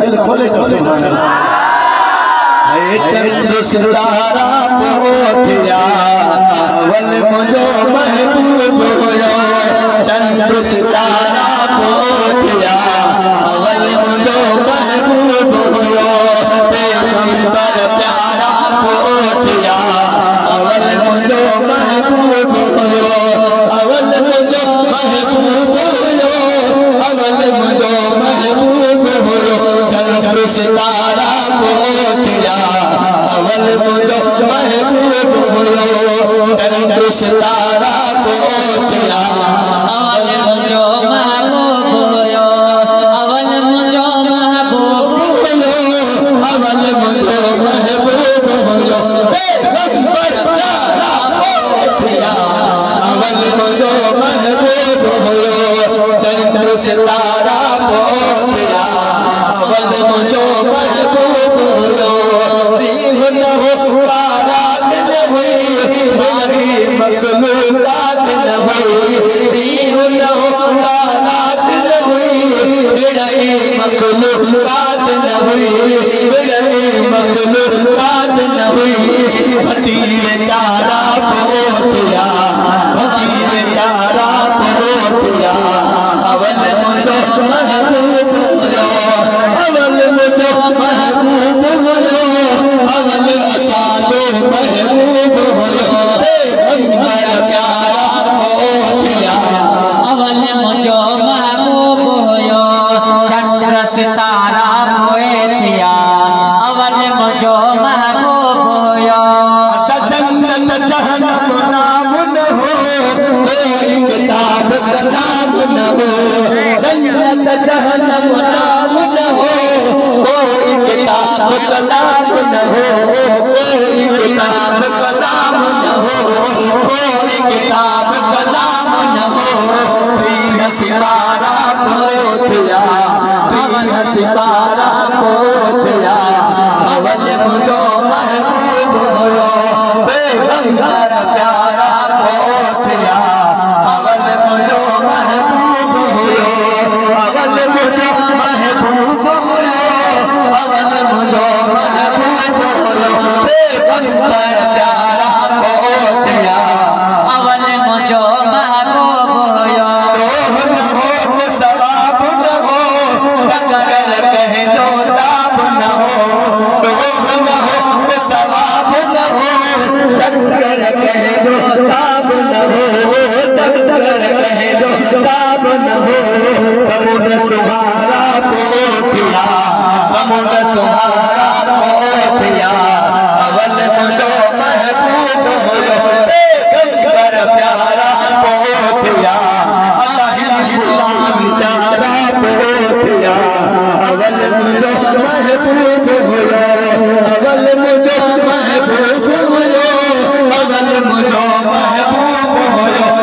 दिल खोले तो सुभान अल्लाह। चंद्र सितारा पहुंचा अवल मुझो महबूब होयो। चंद्र सितारा पहुंचा अवल मुझो महबूब होयो। पैगंबर प्यारा पहुंचा अवल मुझो महबूब होयो। अवल मुझो महबूब होयो। अवल मुझो महबूब होयो। चंद्र सितारा पहुंचा अवल मुझो महबूब होयो। चंद्र सितारा पहुंचा अवल मुझो महबूब होयो। अवल मुझो महबूब होयो। अवल मुझो महबूब होयो। पैगंबर प्यारा पहुंचा अवल मुझो महबूब होयो। चंद्र सितारा पहुंचा अवल मुझो महबूब होयो। दीन हो कारात न हुई बड़ी मखलूकात न हुई। दीन हो कारात न हुई बड़ी मखलूकात न हुई। बड़ी मखलूकात न हुई। भटी बेचारा पहुंचा भटी बेचारा पहुंचा अवल मुझो महबूब होयो। अवल मुझो महबूब होयो। अवल असाजो महबूब होयो। पैगंबर प्यारा पहुंचा अवल मुझो महबूब होयो। चंद्र सितारा पहुंचा अवल मुझो महबूब होयो। जन्नत जहन्नम नाम न हो कोई किताब का नाम न हो। जन्नत जहन्नम नाम न हो कोई किताब का नाम न हो। कोई किताब का नाम न हो। कोई किताब का नाम न हो। प्रिय सितारा पहुंचा प्रिय सितारा पहुंचा अवल मुझो महबूब होयो। पैगंबर प्यारा पहुंचा अवल मुझो महबूब होयो। अवल मुझो महबूब होयो। अवल मुझो महबूब होयो। पैगंबर प्यारा पहुंचा अवल मुझो महबूब होयो। लोह न हो तो सवाब न हो टक्कर कह दो ताब न हो। लोह न हो तो सवाब न हो टक्कर कह दो ताब न हो। टक्कर कह दो ताब न हो। समुद्र सुहारा पहुंचा समुद्र सुहारा पहुंचा अवल मुझो महबूब होयो। पैगंबर प्यारा पहुंचा अल्लाह गुलाम प्यारा पहुंचा अवल मुझो महबूब होयो। अवल मुझो महबूब होयो। अवल मुझो महबूब होयो।